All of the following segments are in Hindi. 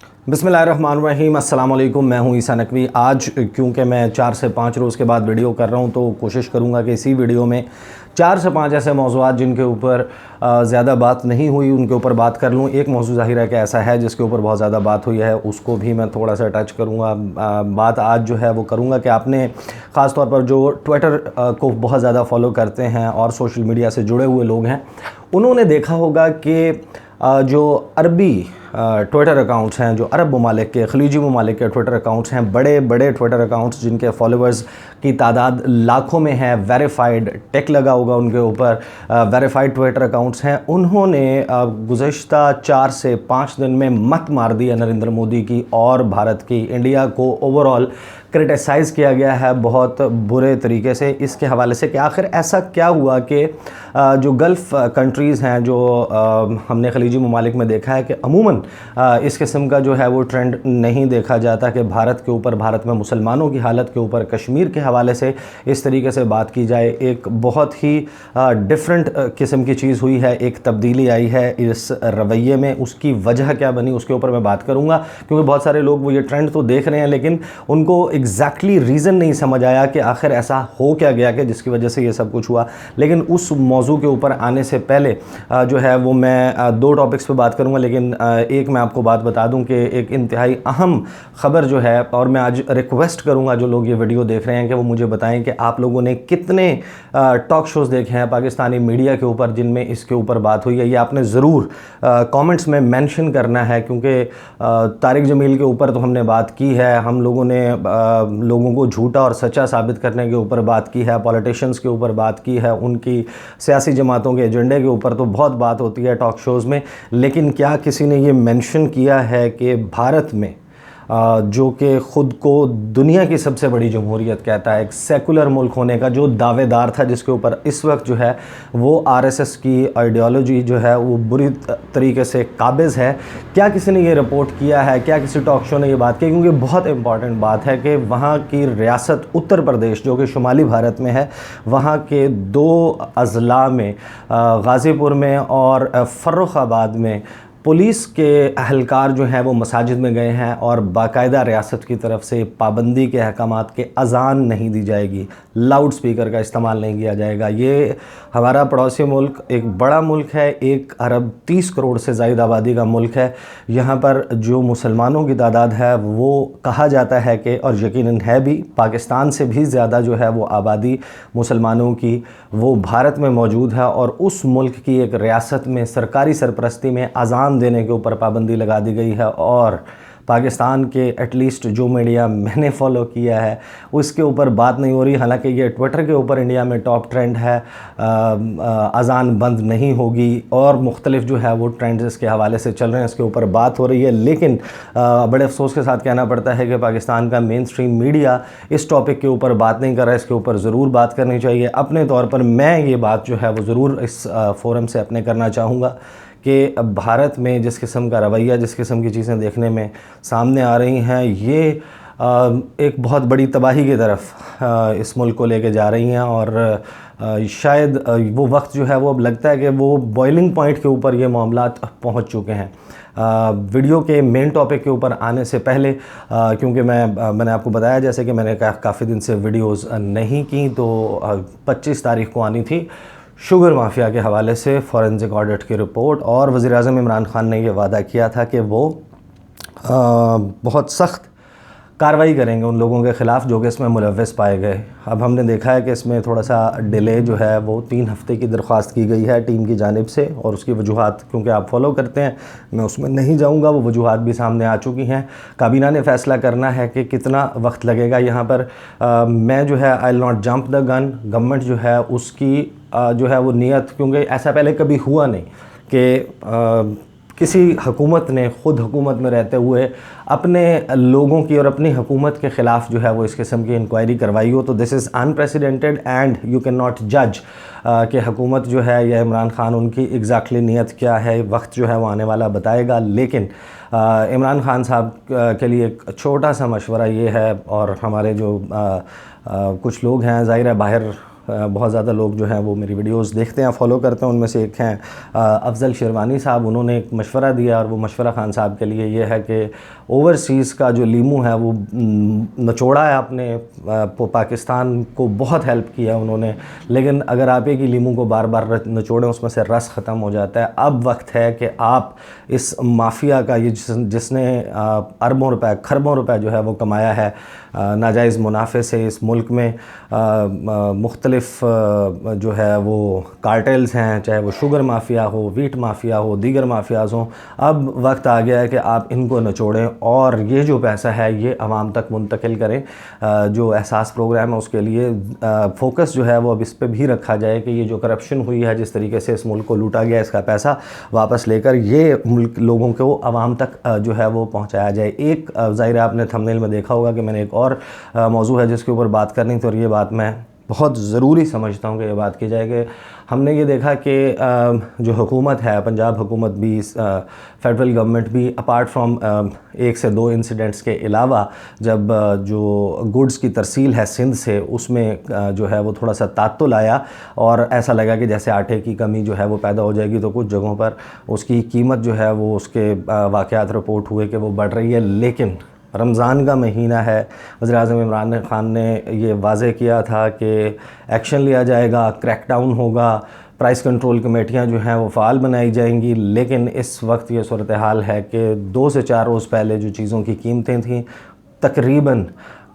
बिस्मिल्लाहिर्रहमानिर्रहीम, अस्सलाम वालेकुम। मैं हूं ईसा नकवी। आज क्योंकि मैं 4 से 5 रोज़ के बाद वीडियो कर रहा हूं तो कोशिश करूंगा कि इसी वीडियो में 4 से 5 ऐसे मौज़ूआत जिनके ऊपर ज़्यादा बात नहीं हुई उनके ऊपर बात कर लूं। एक मौज़ू ज़ाहिर है कि ऐसा है जिसके ऊपर बहुत ज़्यादा बात हुई है, उसको भी मैं थोड़ा सा टच करूँगा। बात आज जो है वो करूँगा कि आपने ख़ास तौर पर जो ट्विटर को बहुत ज़्यादा फॉलो करते हैं और सोशल मीडिया से जुड़े हुए लोग हैं, उन्होंने देखा होगा कि जो अरबी ट्विटर अकाउंट्स हैं, जो अरब ममालिक के, खलीजी ममालिक के ट्विटर अकाउंट्स हैं, बड़े बड़े ट्विटर अकाउंट्स जिनके फॉलोअर्स की तादाद लाखों में है, वेरीफाइड टेक लगा होगा उनके ऊपर, वेरीफाइड ट्विटर अकाउंट्स हैं, उन्होंने गुज़श्ता 4 से 5 दिन में मत मार दी है नरेंद्र मोदी की और भारत की। इंडिया को ओवरऑल क्रिटिसाइज़ किया गया है बहुत बुरे तरीके से, इसके हवाले से कि आखिर ऐसा क्या हुआ कि जो गल्फ़ कंट्रीज़ हैं, जो हमने खलीजी ममालिक में देखा है कि अमूमन इस किस्म का जो है वो ट्रेंड नहीं देखा जाता कि भारत के ऊपर, भारत में मुसलमानों की हालत के ऊपर, कश्मीर के हवाले से इस तरीके से बात की जाए। एक बहुत ही डिफरेंट किस्म की चीज़ हुई है, एक तब्दीली आई है इस रवैये में। उसकी वजह क्या बनी उसके ऊपर मैं बात करूँगा, क्योंकि बहुत सारे लोग वो ये ट्रेंड तो देख रहे हैं लेकिन उनको एग्जैक्टली रीज़न नहीं समझ आया कि आखिर ऐसा हो क्या गया कि जिसकी वजह से ये सब कुछ हुआ। लेकिन उस मौजू के ऊपर आने से पहले जो है वो मैं 2 टॉपिक्स पे बात करूँगा, लेकिन एक मैं आपको बात बता दूं कि एक इंतहाई अहम ख़बर जो है, और मैं आज रिक्वेस्ट करूंगा जो लोग ये वीडियो देख रहे हैं कि वो मुझे बताएं कि आप लोगों ने कितने टॉक शोज़ देखे हैं पाकिस्तानी मीडिया के ऊपर जिनमें इसके ऊपर बात हुई है। ये आपने ज़रूर कमेंट्स में मेंशन करना है, क्योंकि तारिक जमील के ऊपर तो हमने बात की है, हम लोगों ने लोगों को झूठा और सच्चा साबित करने के ऊपर बात की है, पॉलिटिशियंस के ऊपर बात की है, उनकी सियासी जमातों के एजेंडे के ऊपर तो बहुत बात होती है टॉक शोज़ में। लेकिन क्या किसी ने ये मेंशन किया है कि भारत में जो कि ख़ुद को दुनिया की सबसे बड़ी जमहूरियत कहता है, एक सेकुलर मुल्क होने का जो दावेदार था, जिसके ऊपर इस वक्त जो है वो आरएसएस की आइडियोलॉजी जो है वो बुरी तरीके से काबिज़ है, क्या किसी ने ये रिपोर्ट किया है? क्या किसी टॉक शो ने ये बात की? क्योंकि बहुत इंपॉर्टेंट बात है कि वहाँ की रियासत उत्तर प्रदेश जो कि शुमाली भारत में है, वहाँ के 2 अज़ला में, गाज़ीपुर में और फ़र्रुखाबाद में, पुलिस के अहलकार जो हैं वो मसाजिद में गए हैं और बाकायदा रियासत की तरफ से पाबंदी के अहकामात के अज़ान नहीं दी जाएगी, लाउड स्पीकर का इस्तेमाल नहीं किया जाएगा। ये हमारा पड़ोसी मुल्क एक बड़ा मुल्क है, 1 अरब 30 करोड़ से ज़ायद आबादी का मुल्क है। यहाँ पर जो मुसलमानों की तादाद है वो कहा जाता है कि, और यकीनन है भी, पाकिस्तान से भी ज़्यादा जो है वो आबादी मुसलमानों की वो भारत में मौजूद है, और उस मुल्क की एक रियासत में सरकारी सरपरस्ती में अज़ान देने के ऊपर पाबंदी लगा दी गई है। और पाकिस्तान के एटलीस्ट जो मीडिया मैंने फॉलो किया है उसके ऊपर बात नहीं हो रही, हालांकि ये ट्विटर के ऊपर इंडिया में टॉप ट्रेंड है, अज़ान बंद नहीं होगी, और मुख्तलिफ जो है वो ट्रेंड्स इसके हवाले से चल रहे हैं, इसके ऊपर बात हो रही है। लेकिन बड़े अफसोस के साथ कहना पड़ता है कि पाकिस्तान का मेन स्ट्रीम मीडिया इस टॉपिक के ऊपर बात नहीं कर रहा है। इसके ऊपर ज़रूर बात करनी चाहिए। अपने तौर पर मैं ये बात जो है वो ज़रूर इस फोरम से अपने करना चाहूँगा कि भारत में जिस किस्म का रवैया, जिस किस्म की चीज़ें देखने में सामने आ रही हैं, ये एक बहुत बड़ी तबाही की तरफ इस मुल्क को लेके जा रही हैं। और शायद वो वक्त जो है वो अब लगता है कि वो बॉइलिंग पॉइंट के ऊपर ये मामलात पहुंच चुके हैं। वीडियो के मेन टॉपिक के ऊपर आने से पहले, क्योंकि मैंने आपको बताया जैसे कि मैंने काफ़ी दिन से वीडियोज़ नहीं की, तो 25 तारीख को आनी थी शुगर माफिया के हवाले से फॉरेंसिक ऑडिट की रिपोर्ट, और वज़ीर-ए-आज़म इमरान खान ने ये वादा किया था कि वो बहुत सख्त कार्रवाई करेंगे उन लोगों के ख़िलाफ़ जो कि इसमें मुलव्वस पाए गए। अब हमने देखा है कि इसमें थोड़ा सा डिले जो है वो 3 हफ़्ते की दरख्वास्त की गई है टीम की जानिब से, और उसकी वजूहात क्योंकि आप फॉलो करते हैं मैं उसमें नहीं जाऊंगा, वो वजूहात भी सामने आ चुकी हैं। काबीना ने फ़ैसला करना है कि कितना वक्त लगेगा यहाँ पर। मैं जो है I will not jump the gun. Government जो है उसकी जो है वो नीयत, क्योंकि ऐसा पहले कभी हुआ नहीं कि किसी हुकूमत ने ख़ुद हुकूमत में रहते हुए अपने लोगों की और अपनी हुकूमत के ख़िलाफ़ जो है वो इस किस्म की इंक्वायरी करवाई हो, तो this is unprecedented and you can not जज कि हुकूमत जो है या इमरान खान उनकी एग्जैक्टली नीयत क्या है। वक्त जो है वो आने वाला बताएगा। लेकिन इमरान खान साहब के लिए एक छोटा सा मशवरा ये है, और हमारे जो कुछ लोग हैं, ज़ाहिर है बाहर बहुत ज़्यादा लोग जो हैं वो मेरी वीडियोस देखते हैं, फॉलो करते हैं। उनमें से एक हैं अफजल शेरवानी साहब। उन्होंने एक मशवरा दिया और वो मशवरा खान साहब के लिए ये है कि ओवरसीज़ का जो लीमू है वो नचोड़ा है आपने, पाकिस्तान को बहुत हेल्प किया उन्होंने, लेकिन अगर आप एक ही लीमू को बार बार नचोड़ें उसमें से रस ख़त्म हो जाता है। अब वक्त है कि आप इस माफिया का, ये जिसने अरबों रुपए खरबों रुपए जो है वो कमाया है नाजायज़ मुनाफे से इस मुल्क में, मुख्तलिफ जो है वो कार्टेल्स हैं, चाहे वो शुगर माफिया हो, वीट माफिया हो, दीगर माफियाज़ हों। अब वक्त आ गया है कि आप इनको नचोड़ें और ये जो पैसा है ये आवाम तक मुंतकिल करें। जो एहसास प्रोग्राम है उसके लिए फ़ोकस जो है वो अब इस पर भी रखा जाए कि ये जो करप्शन हुई है, जिस तरीके से इस मुल्क को लूटा गया, इसका पैसा वापस लेकर ये मुल्क लोगों को आवाम तक जो है वो पहुँचाया जाए। एक ज़ाहिर है आपने थंबनेल में देखा होगा कि मैंने एक और मौजू है जिसके ऊपर बात करनी थी, और ये बात मैं बहुत ज़रूरी समझता हूँ कि ये बात की जाए कि हमने ये देखा कि जो हुकूमत है, पंजाब हुकूमत भी, फेडरल गवर्नमेंट भी, अपार्ट फ्रॉम 1 से 2 इंसिडेंट्स के अलावा, जब जो गुड्स की तरसील है सिंध से, उसमें जो है वो थोड़ा सा तात्तुल आया और ऐसा लगा कि जैसे आटे की कमी जो है वो पैदा हो जाएगी, तो कुछ जगहों पर उसकी कीमत जो है वो, उसके वाक़यात रिपोर्ट हुए कि वो बढ़ रही है। लेकिन रमज़ान का महीना है, वज़ीर-ए-आज़म इमरान खान ने ये वाज़े किया था कि एक्शन लिया जाएगा, क्रैकडाउन होगा, प्राइस कंट्रोल कमेटियाँ जो हैं वो फ़ाल बनाई जाएंगी। लेकिन इस वक्त ये सूरत हाल है कि 2 से 4 रोज़ पहले जो चीज़ों की कीमतें थीं, तकरीबन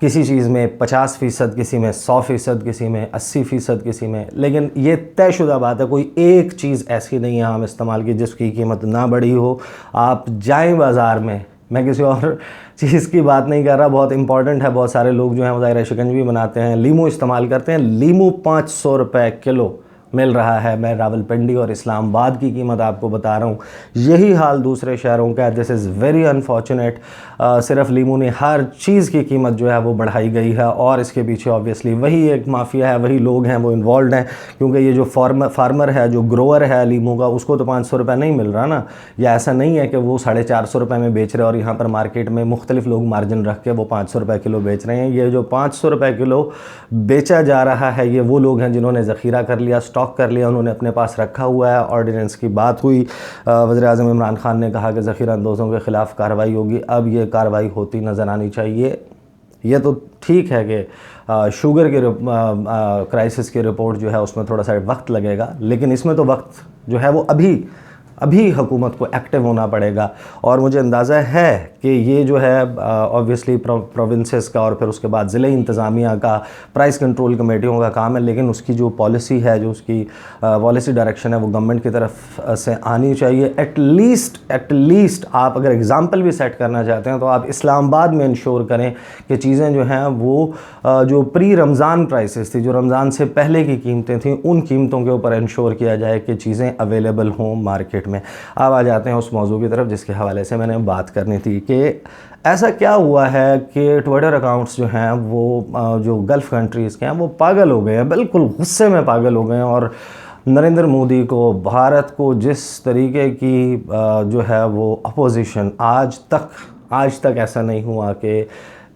किसी चीज़ में 50%, किसी में 100%, किसी में 80%, किसी में, लेकिन ये तयशुदा बात है, कोई एक चीज़ ऐसी नहीं है आम इस्तेमाल की जिसकी कीमत ना बढ़ी हो। आप जाएँ बाज़ार में, मैं किसी और चीज़ की बात नहीं कर रहा, बहुत इंपॉर्टेंट है। बहुत सारे लोग जो हैं वो ज़ाहिर शिकंजी बनाते हैं, लीमू इस्तेमाल करते हैं। लीमू 500 रुपये किलो मिल रहा है। मैं रावलपिंडी और इस्लामाबाद की कीमत आपको बता रहा हूँ, यही हाल दूसरे शहरों का है। This is very unfortunate. सिर्फ लीमू ने, हर चीज़ की कीमत जो है वो बढ़ाई गई है और इसके पीछे ऑब्वियसली वही एक माफिया है, वही लोग हैं वो इन्वॉल्व हैं। क्योंकि ये जो फार्मर है, जो ग्रोअर है लीमू का, उसको तो 500 रुपये नहीं मिल रहा ना। या ऐसा नहीं है कि वो 450 रुपये में बेच रहे हैं और यहाँ पर मार्केट में मुख्तलिफ लोग मार्जिन रख के वो 500 रुपये किलो बेच रहे हैं। ये जो 500 रुपये किलो बेचा जा रहा है, ये वो लोग हैं जिन्होंने ज़ख़ीरा कर लिया, स्टॉक कर लिया, उन्होंने अपने पास रखा हुआ है। ऑर्डिनेंस की बात हुई, वज़ीर-ए-आज़म इमरान खान ने कहा कि ज़ख़ीरा अंदोज़ों के ख़िलाफ़ कार्रवाई होगी। अब ये कार्रवाई होती नज़र आनी चाहिए। ये तो ठीक है कि शुगर के क्राइसिस की रिपोर्ट जो है उसमें थोड़ा सा वक्त लगेगा, लेकिन इसमें तो वक्त जो है वो अभी हुकूमत को एक्टिव होना पड़ेगा। और मुझे अंदाज़ा है कि ये जो है ऑब्वियसली प्रोविंसेस का और फिर उसके बाद ज़िले इंतज़ामिया का, प्राइस कंट्रोल कमेटियों का काम है, लेकिन उसकी जो पॉलिसी है, जो उसकी पॉलिसी डायरेक्शन है, वो गवर्नमेंट की तरफ से आनी चाहिए। एटलीस्ट आप अगर एग्ज़ाम्पल भी सेट करना चाहते हैं तो आप इस्लामाबाद में इंश्योर करें कि चीज़ें जो हैं वो जो प्री रमज़ान प्राइसेस थी, जो रमज़ान से पहले की कीमतें थीं, उन कीमतों के ऊपर इंश्योर किया जाए कि चीज़ें अवेलेबल हों मार्केट में। अब आ जाते हैं उस मौजू की तरफ जिसके हवाले से मैंने बात करनी थी कि ऐसा क्या हुआ है कि ट्विटर अकाउंट्स जो हैं वो जो गल्फ़ कंट्रीज़ के हैं वो पागल हो गए हैं, बिल्कुल गुस्से में पागल हो गए हैं। और नरेंद्र मोदी को, भारत को जिस तरीके की जो है वो अपोजिशन, आज तक ऐसा नहीं हुआ कि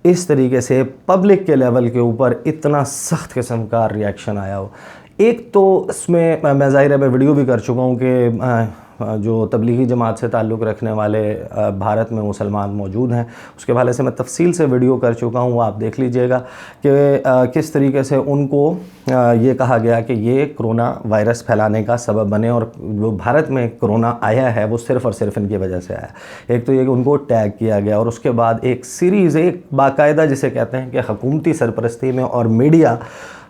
इस तरीके से पब्लिक के लेवल के ऊपर इतना सख्त किस्म का रिएक्शन आया हो। एक तो इसमें मैं ज़ाहिर है मैं वीडियो भी कर चुका हूँ कि जो तबलीगी जमात से ताल्लुक़ रखने वाले भारत में मुसलमान मौजूद हैं, उसके हवाले से मैं तफसील से वीडियो कर चुका हूँ, आप देख लीजिएगा कि किस तरीके से उनको ये कहा गया कि ये कोरोना वायरस फैलाने का सबब बने, और जो भारत में कोरोना आया है वो सिर्फ़ और सिर्फ इनकी वजह से आया। एक तो ये कि उनको टैग किया गया, और उसके बाद एक सीरीज़, एक बाकायदा जिसे कहते हैं कि हुकूमती सरपरस्ती में और मीडिया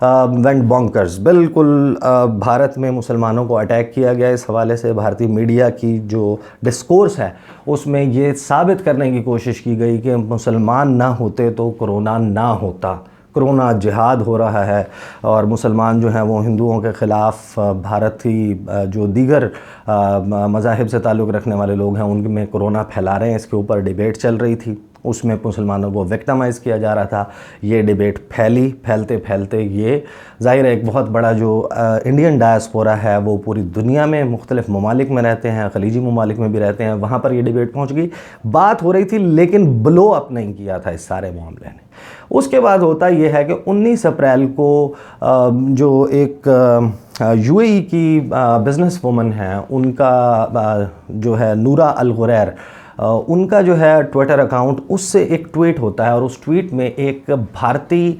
वेंट बॉन्कर्स, बिल्कुल भारत में मुसलमानों को अटैक किया गया। इस हवाले से भारतीय मीडिया की जो डिस्कोर्स है उसमें ये साबित करने की कोशिश की गई कि मुसलमान ना होते तो कोरोना ना होता, कोरोना जिहाद हो रहा है और मुसलमान जो हैं वो हिंदुओं के ख़िलाफ़, भारत की जो दीगर मज़ाहिब से ताल्लुक़ रखने वाले लोग हैं उनमें कोरोना फैला रहे हैं। इसके ऊपर डिबेट चल रही थी। उसमें मुसलमानों को विक्टिमाइज़ किया जा रहा था। ये डिबेट फैलते फैलते ये ज़ाहिर है एक बहुत बड़ा जो इंडियन डायस्पोरा है वो पूरी दुनिया में मुख्तलिफ ममालिक में रहते हैं, खलीजी ममालिक में भी रहते हैं, वहाँ पर ये डिबेट पहुँच गई। बात हो रही थी लेकिन ब्लो अप नहीं किया था इस सारे मामले ने। उसके बाद होता ये है कि 19 अप्रैल को जो एक यूएई की बिज़नेस वूमन है, उनका जो है नूरा अल गुरैर, उनका जो है ट्विटर अकाउंट, उससे एक ट्वीट होता है और उस ट्वीट में एक भारतीय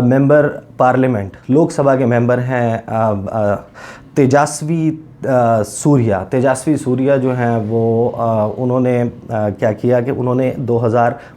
मेंबर पार्लियामेंट, लोकसभा के मेंबर हैं तेजस्वी सूर्या जो हैं वो उन्होंने क्या किया कि उन्होंने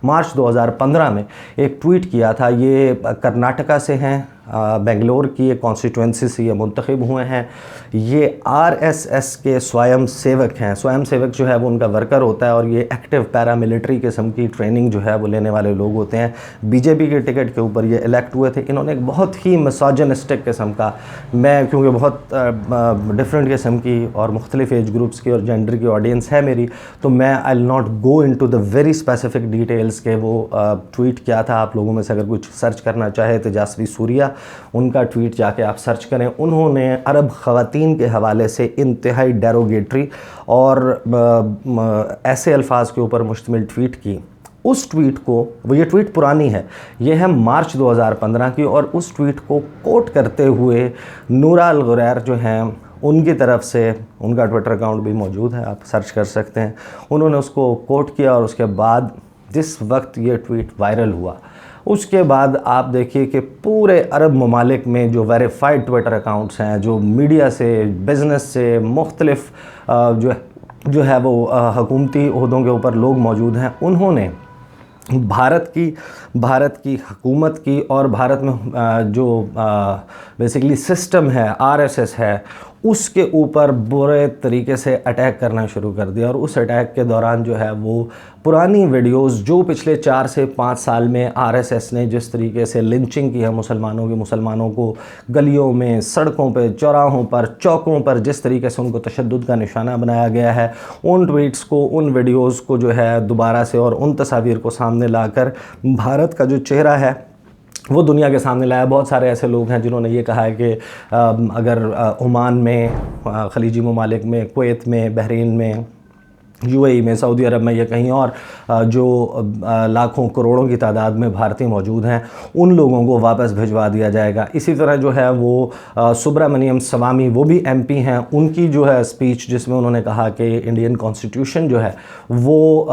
मार्च 2015 में एक ट्वीट किया था। ये कर्नाटका से हैं, बेंगलोर की एक कॉन्स्टिट्यूंसी से ये मुंतखब हुए हैं। ये आरएसएस के स्वयं सेवक हैं। स्वयं सेवक जो है वो उनका वर्कर होता है और ये एक्टिव पैरामिलिट्री किस्म की ट्रेनिंग जो है वो लेने वाले लोग होते हैं। बीजेपी के टिकट के ऊपर ये इलेक्ट हुए थे। इन्होंने एक बहुत ही मिसोजिनिस्टिक किस्म का, मैं क्योंकि बहुत डिफरेंट किस्म की और मुख्तलिफ एज ग्रुप्स की और जेंडर की ऑडियंस है मेरी, तो मैं I will not go into the very specific details के वो ट्वीट क्या था। आप लोगों में से अगर कुछ सर्च करना चाहे तेजस्वी सूर्या, उनका ट्वीट जाके आप सर्च करें। उन्होंने अरब ख़वातीन के हवाले से इंतहाई डेरोगेटरी और ऐसे अल्फाज के ऊपर मुश्तमिल ट्वीट की। उस ट्वीट को, वो ये ट्वीट पुरानी है, ये है मार्च 2015 की, और उस ट्वीट को कोट करते हुए नूरा अल गुरैर जो हैं उनकी तरफ से, उनका ट्विटर अकाउंट भी मौजूद है, आप सर्च कर सकते हैं, उन्होंने उसको कोट किया। और उसके बाद जिस वक्त ये ट्वीट वायरल हुआ, उसके बाद आप देखिए कि पूरे अरब ममालिक में जो वेरीफाइड ट्विटर अकाउंट्स हैं, जो मीडिया से, बिज़नेस से, मुख्तलिफ जो है वो हुकूमती ओहदों के ऊपर लोग मौजूद हैं, उन्होंने भारत की हुकूमत की और भारत में जो बेसिकली सिस्टम है, आरएसएस है, उसके ऊपर बुरे तरीके से अटैक करना शुरू कर दिया। और उस अटैक के दौरान जो है वो पुरानी वीडियोस जो पिछले 4 से 5 साल में आरएसएस ने जिस तरीके से लिंचिंग की है मुसलमानों को गलियों में, सड़कों पे, चौराहों पर, चौकों पर जिस तरीके से उनको तशद्दुद का निशाना बनाया गया है, उन ट्वीट्स को, उन वीडियोज़ को जो है दोबारा से और उन तस्वीर को सामने लाकर भारत का जो चेहरा है वो दुनिया के सामने लाया। बहुत सारे ऐसे लोग हैं जिन्होंने ये कहा है कि अगर ओमान में, खलीजी ममालिक में, कुवैत में, बहरीन में, यूएई में, सऊदी अरब में या कहीं और जो लाखों करोड़ों की तादाद में भारतीय मौजूद हैं, उन लोगों को वापस भिजवा दिया जाएगा। इसी तरह जो है वो सुब्रमण्यम स्वामी, वो भी एमपी हैं, उनकी जो है स्पीच जिसमें उन्होंने कहा कि इंडियन कॉन्स्टिट्यूशन जो है वो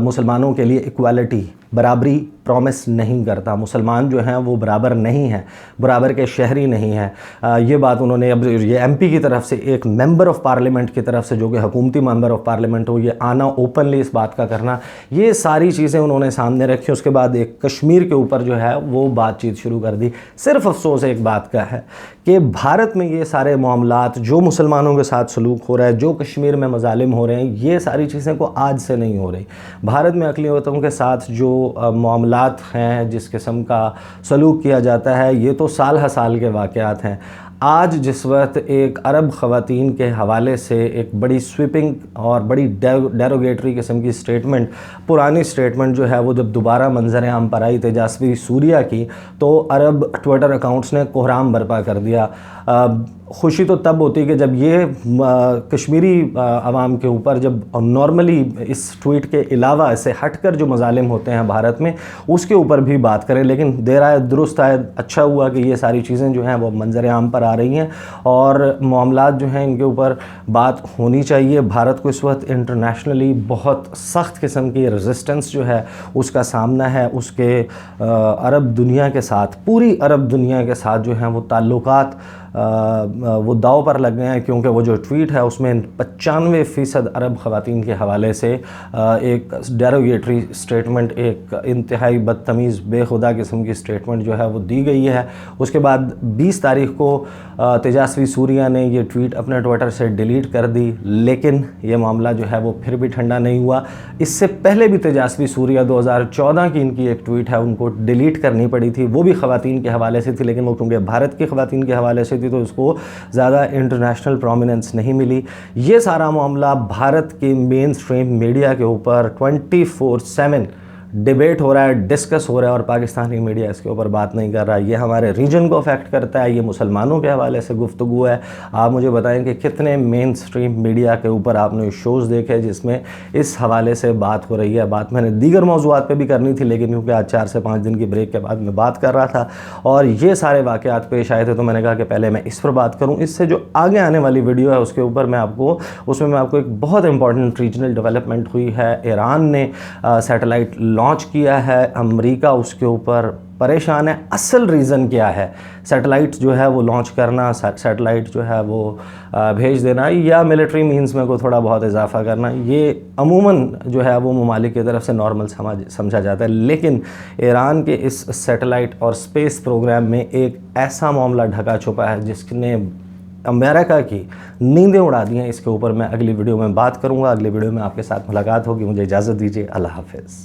मुसलमानों के लिए इक्वालिटी, बराबरी प्रॉमिस नहीं करता। मुसलमान जो हैं वो बराबर नहीं हैं, बराबर के शहरी नहीं हैं। ये बात उन्होंने, अब ये एमपी की तरफ से एक मेंबर ऑफ पार्लियामेंट की तरफ से, जो कि हुकूमती मेंबर ऑफ पार्लियामेंट हो, ये आना, ओपनली इस बात का करना, ये सारी चीज़ें उन्होंने सामने रखी। उसके बाद एक कश्मीर के ऊपर जो है वो बातचीत शुरू कर दी। सिर्फ अफसोस एक बात का है कि भारत में ये सारे मामलात, जो मुसलमानों के साथ सलूक हो रहा है, जो कश्मीर में मजालिम हो रहे हैं, ये सारी चीज़ें को आज से नहीं हो रही। भारत में अक़लियतों के साथ जो मामलात हैं, जिस किस्म का सलूक किया जाता है, ये तो साल हर साल के वाक़यात हैं। आज जिस वक्त एक अरब ख़वातीन के हवाले से एक बड़ी स्वीपिंग और बड़ी डेरोगेटरी किस्म की स्टेटमेंट, पुरानी स्टेटमेंट जो है वो जब दोबारा मंजर आम पर आई तेजस्वी सूर्या की, तो अरब ट्विटर अकाउंट्स ने कोहराम बर्पा कर दिया। खुशी तो तब होती कि जब ये कश्मीरी आवाम के ऊपर, जब नॉर्मली इस ट्वीट के अलावा ऐसे हटकर जो मजालिम होते हैं भारत में, उसके ऊपर भी बात करें। लेकिन देर आए दुरुस्त आए, अच्छा हुआ कि ये सारी चीज़ें जो हैं वो मंजर आम पर आ रही हैं और मामलात जो हैं इनके ऊपर बात होनी चाहिए। भारत को इस वक्त इंटरनेशनली बहुत सख्त किस्म की रेजिस्टेंस जो है उसका सामना है। उसके अरब दुनिया के साथ, पूरी अरब दुनिया के साथ जो हैं वो ताल्लुकात वो दाव पर लग गए हैं, क्योंकि वो जो ट्वीट है उसमें 95% अरब ख़वातीन के हवाले से एक डेरोगेटरी स्टेटमेंट, एक इंतहाई बदतमीज़, बेखुदा किस्म की स्टेटमेंट जो है वो दी गई है। उसके बाद 20 तारीख को तेजस्वी सूर्या ने ये ट्वीट अपने ट्विटर से डिलीट कर दी, लेकिन ये मामला जो है वो फिर भी ठंडा नहीं हुआ। इससे पहले भी तेजस्वी सूर्या 2014 की इनकी एक ट्वीट है, उनको डिलीट करनी पड़ी थी, वो भी ख़वातीन के हवाले से थी, लेकिन वो क्योंकि भारत की ख़वातीन के हवाले से थी तो उसको ज़्यादा इंटरनेशनल प्रोमिनेंस नहीं मिली। ये सारा मामला भारत के मेन स्ट्रीम मीडिया के ऊपर 24/7 डिबेट हो रहा है, डिस्कस हो रहा है और पाकिस्तानी मीडिया इसके ऊपर बात नहीं कर रहा है। ये हमारे रीजन को अफेक्ट करता है, ये मुसलमानों के हवाले से गुफ्तगू है। आप मुझे बताएं कि कितने मेन स्ट्रीम मीडिया के ऊपर आपने शोज़ देखे जिसमें इस हवाले से बात हो रही है। बात मैंने दीगर मौज़ूआत पे भी करनी थी, लेकिन क्योंकि आज 4 से 5 दिन की ब्रेक के बाद मैं बात कर रहा था और ये सारे वाक़यात पेश आए थे, तो मैंने कहा कि पहले मैं इस पर बात करूँ। इससे जो आगे आने वाली वीडियो है उसके ऊपर मैं आपको एक बहुत इंपॉर्टेंट रीजनल डेवलपमेंट हुई है। ईरान ने सैटेलाइट लॉन्च किया है, अमेरिका उसके ऊपर परेशान है। असल रीज़न क्या है सैटेलाइट जो है वो लॉन्च करना, सैटेलाइट जो है वो भेज देना या मिलिट्री मींस में को थोड़ा बहुत इजाफा करना, ये अमूमन जो है वो ममालिक की तरफ से नॉर्मल समझा जाता है। लेकिन ईरान के इस सैटेलाइट और स्पेस प्रोग्राम में एक ऐसा मामला ढका छुपा है जिसने अमेरिका की नींदें उड़ा दी हैं। इसके ऊपर मैं अगली वीडियो में बात करूंगा। अगली वीडियो में आपके साथ मुलाकात होगी। मुझे इजाज़त दीजिए। अल्लाह हाफ़िज़।